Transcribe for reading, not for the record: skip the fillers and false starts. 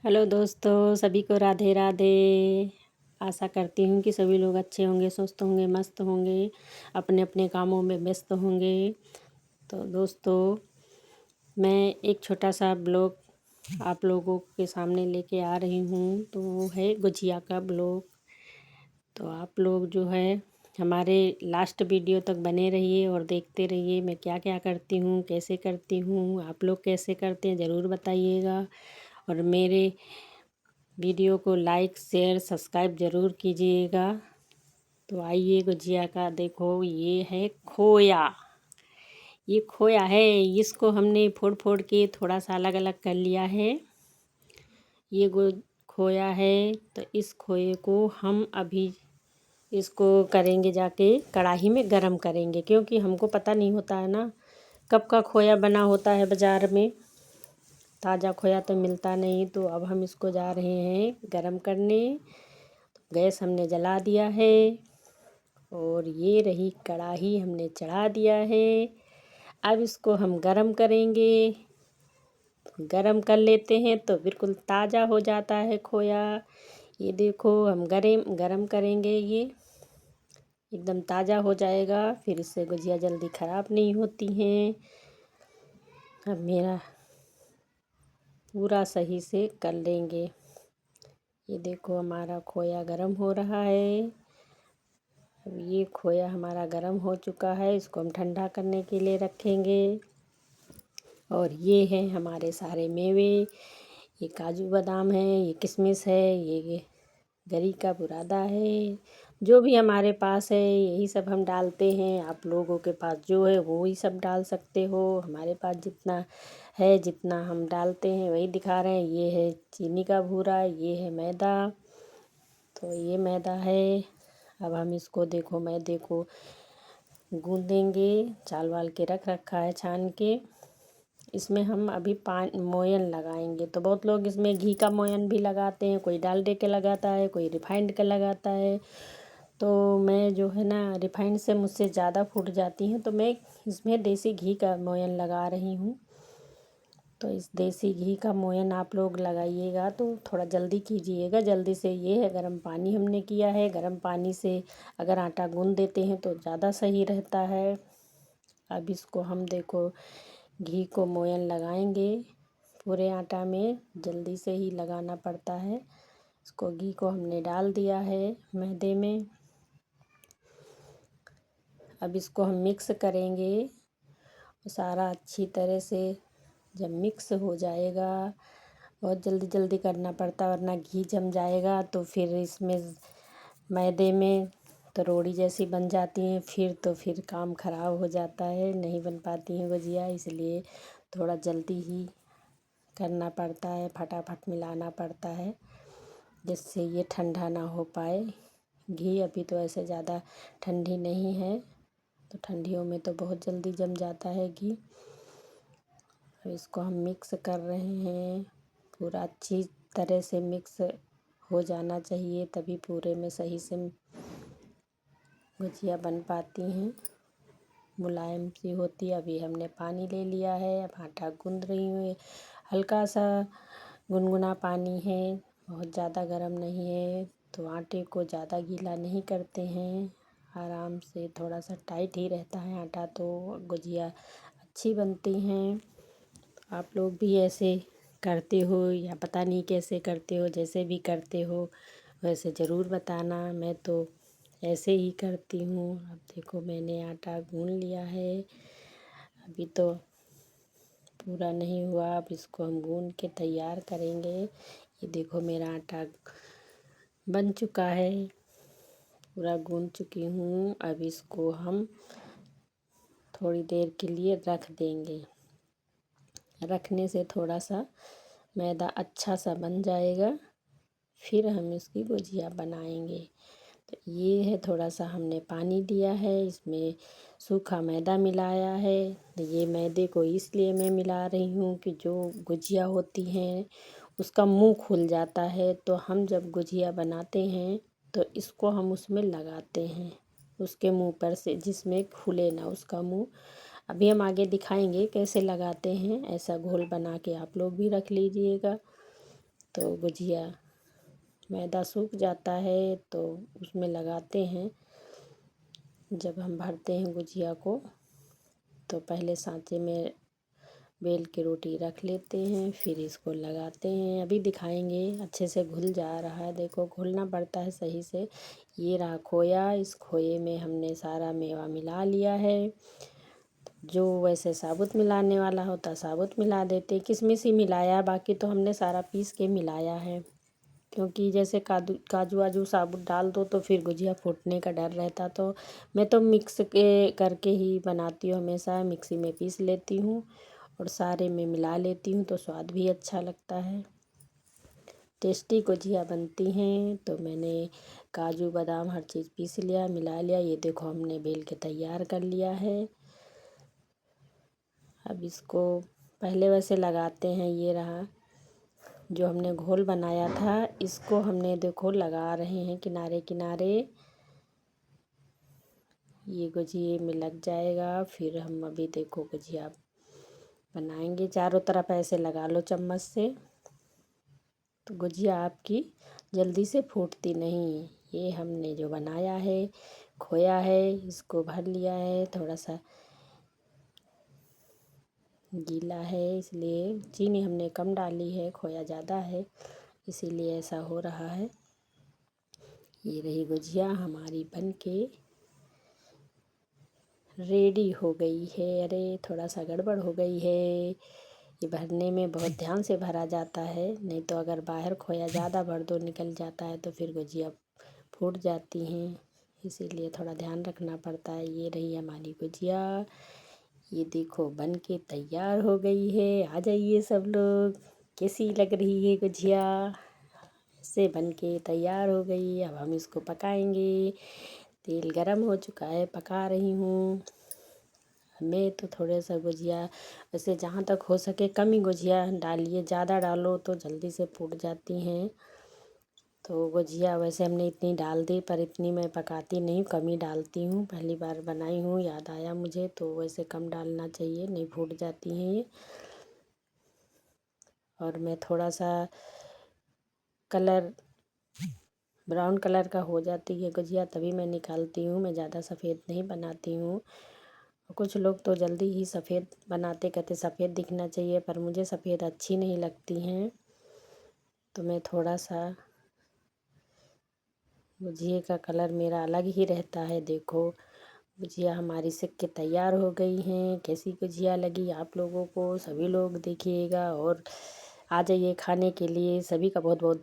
Hello दोस्तों, सभी को राधे राधे। आशा करती हूँ कि सभी लोग अच्छे होंगे, स्वस्थ होंगे, मस्त होंगे, अपने अपने कामों में व्यस्त होंगे। तो दोस्तों, मैं एक छोटा सा ब्लॉग आप लोगों के सामने लेके आ रही हूँ। तो वो है गुजिया का ब्लॉग। तो आप लोग जो है हमारे लास्ट वीडियो तक बने रहिए और देखते रहिए मैं क्या क्या करती हूँ, कैसे करती हूँ। आप लोग कैसे करते हैं ज़रूर बताइएगा, और मेरे वीडियो को लाइक शेयर सब्सक्राइब ज़रूर कीजिएगा। तो आइए गुजिया का देखो, ये है खोया। ये खोया है, इसको हमने फोड़ फोड़ के थोड़ा सा अलग अलग कर लिया है। ये खोया है। तो इस खोए को हम अभी इसको करेंगे जाके कढ़ाई में गरम करेंगे, क्योंकि हमको पता नहीं होता है ना कब का खोया बना होता है। बाज़ार में ताज़ा खोया तो मिलता नहीं। तो अब हम इसको जा रहे हैं गरम करने। गैस हमने जला दिया है और ये रही कढ़ाई हमने चढ़ा दिया है। अब इसको हम गरम करेंगे। गरम कर लेते हैं तो बिल्कुल ताज़ा हो जाता है खोया। ये देखो हम गरम करेंगे, ये एकदम ताज़ा हो जाएगा। फिर इससे गुजिया जल्दी ख़राब नहीं होती हैं। अब मेरा पूरा सही से कर लेंगे। ये देखो हमारा खोया गरम हो रहा है। अब ये खोया हमारा गरम हो चुका है, इसको हम ठंडा करने के लिए रखेंगे। और ये हैं हमारे सारे मेवे। ये काजू बादाम है, ये किशमिश है, ये गरी का बुरादा है। जो भी हमारे पास है यही सब हम डालते हैं। आप लोगों के पास जो है वो ही सब डाल सकते हो। हमारे पास जितना है, जितना हम डालते हैं वही दिखा रहे हैं। ये है चीनी का भूरा, ये है मैदा। तो ये मैदा है। अब हम इसको देखो मैदे को गूँदेंगे। चाल वाल के रख रखा है छान के। इसमें हम अभी मोयन लगाएंगे। तो बहुत लोग इसमें घी का मोयन भी लगाते हैं, कोई डालडे के लगाता है, कोई रिफाइंड का लगाता है। तो मैं जो है ना रिफाइंड से मुझसे ज़्यादा फूट जाती हैं, तो मैं इसमें देसी घी का मोयन लगा रही हूँ। तो इस देसी घी का मोयन आप लोग लगाइएगा तो थोड़ा जल्दी कीजिएगा। जल्दी से ये है गर्म पानी हमने किया है। गर्म पानी से अगर आटा गूँध देते हैं तो ज़्यादा सही रहता है। अब इसको हम देखो घी को मोयन लगाएंगे पूरे आटा में। जल्दी से ही लगाना पड़ता है। इसको घी को हमने डाल दिया है मैदे में। अब इसको हम मिक्स करेंगे सारा अच्छी तरह से। जब मिक्स हो जाएगा, बहुत जल्दी जल्दी करना पड़ता है वरना घी जम जाएगा तो फिर इसमें मैदे में तो रोड़ी जैसी बन जाती हैं। फिर काम ख़राब हो जाता है, नहीं बन पाती हैं गुजिया। इसलिए थोड़ा जल्दी ही करना पड़ता है, फटाफट मिलाना पड़ता है, जिससे ये ठंडा ना हो पाए। घी अभी तो ऐसे ज़्यादा ठंडी नहीं है, तो ठंडियों में तो बहुत जल्दी जम जाता है घी। अब इसको हम मिक्स कर रहे हैं। पूरा अच्छी तरह से मिक्स हो जाना चाहिए, तभी पूरे में सही से गुजिया बन पाती हैं, मुलायम सी होती है। अभी हमने पानी ले लिया है, अब आटा गूँध रही हूँ। हल्का सा गुनगुना पानी है, बहुत ज़्यादा गर्म नहीं है। तो आटे को ज़्यादा गीला नहीं करते हैं, आराम से थोड़ा सा टाइट ही रहता है आटा, तो गुजिया अच्छी बनती हैं। आप लोग भी ऐसे करते हो या पता नहीं कैसे करते हो, जैसे भी करते हो वैसे ज़रूर बताना। मैं तो ऐसे ही करती हूँ। अब देखो मैंने आटा गूँध लिया है, अभी तो पूरा नहीं हुआ। अब इसको हम गूँध के तैयार करेंगे। ये देखो मेरा आटा बन चुका है, पूरा गूँध चुकी हूँ। अब इसको हम थोड़ी देर के लिए रख देंगे। रखने से थोड़ा सा मैदा अच्छा सा बन जाएगा, फिर हम इसकी गुजिया बनाएंगे। तो ये है, थोड़ा सा हमने पानी दिया है, इसमें सूखा मैदा मिलाया है। तो ये मैदे को इसलिए मैं मिला रही हूँ कि जो गुजिया होती हैं उसका मुंह खुल जाता है। तो हम जब गुजिया बनाते हैं तो इसको हम उसमें लगाते हैं, उसके मुंह पर से, जिसमें खुले ना उसका मुंह। अभी हम आगे दिखाएंगे कैसे लगाते हैं। ऐसा घोल बना के आप लोग भी रख लीजिएगा। तो गुजिया मैदा सूख जाता है तो उसमें लगाते हैं। जब हम भरते हैं गुजिया को तो पहले सांचे में बेल के रोटी रख लेते हैं, फिर इसको लगाते हैं। अभी दिखाएंगे। अच्छे से घुल जा रहा है, देखो घुलना पड़ता है सही से। ये रहा खोया, इस खोए में हमने सारा मेवा मिला लिया है। जो वैसे साबुत मिलाने वाला होता साबुत मिला देते, किशमिश ही मिलाया, बाकी तो हमने सारा पीस के मिलाया है। क्योंकि जैसे काजू वाजू साबुत डाल दो तो फिर गुजिया फूटने का डर रहता, तो मैं तो मिक्स के करके ही बनाती हूँ, हमेशा मिक्सी में पीस लेती हूँ और सारे में मिला लेती हूँ, तो स्वाद भी अच्छा लगता है। टेस्टी गुजिया बनती हैं। तो मैंने काजू बादाम हर चीज़ पीस लिया, मिला लिया। ये देखो हमने बेल के तैयार कर लिया है। अब इसको पहले वैसे लगाते हैं। ये रहा जो हमने घोल बनाया था, इसको हमने देखो लगा रहे हैं किनारे किनारे। ये गुजिये में लग जाएगा। फिर हम अभी देखो गुजिया बनाएंगे। चारों तरफ ऐसे लगा लो चम्मच से, तो गुजिया आपकी जल्दी से फूटती नहीं। ये हमने जो बनाया है खोया है, इसको भर लिया है। थोड़ा सा गीला है इसलिए चीनी हमने कम डाली है, खोया ज़्यादा है इसीलिए ऐसा हो रहा है। ये रही गुजिया हमारी बन के रेडी हो गई है। अरे थोड़ा सा गड़बड़ हो गई है। ये भरने में बहुत ध्यान से भरा जाता है, नहीं तो अगर बाहर खोया ज़्यादा भर दो निकल जाता है तो फिर गुजिया फूट जाती हैं, इसीलिए थोड़ा ध्यान रखना पड़ता है। ये रही हमारी गुजिया। ये देखो बन के तैयार हो गई है। आ जाइए सब लोग। कैसी लग रही है गुजिया? से बन के तैयार हो गई। अब हम इसको पकाएंगे। तेल गरम हो चुका है, पका रही हूँ मैं। तो थोड़े सा गुजिया वैसे जहाँ तक हो सके कम ही गुजिया डालिए, ज़्यादा डालो तो जल्दी से फूट जाती हैं। तो गुजिया वैसे हमने इतनी डाल दी, पर इतनी मैं पकाती नहीं, कम ही डालती हूँ। पहली बार बनाई हूँ, याद आया मुझे, तो वैसे कम डालना चाहिए, नहीं फूट जाती हैं ये। और मैं थोड़ा सा कलर ब्राउन कलर का हो जाती है गुजिया तभी मैं निकालती हूँ। मैं ज़्यादा सफ़ेद नहीं बनाती हूँ। कुछ लोग तो जल्दी ही सफ़ेद बनाते, कहते सफ़ेद दिखना चाहिए, पर मुझे सफ़ेद अच्छी नहीं लगती हैं, तो मैं थोड़ा सा गुजिया का कलर मेरा अलग ही रहता है। देखो गुजिया हमारी सिक के तैयार हो गई हैं। कैसी गुजिया लगी आप लोगों को? सभी लोग देखिएगा और आ जाइए खाने के लिए। सभी का बहुत बहुत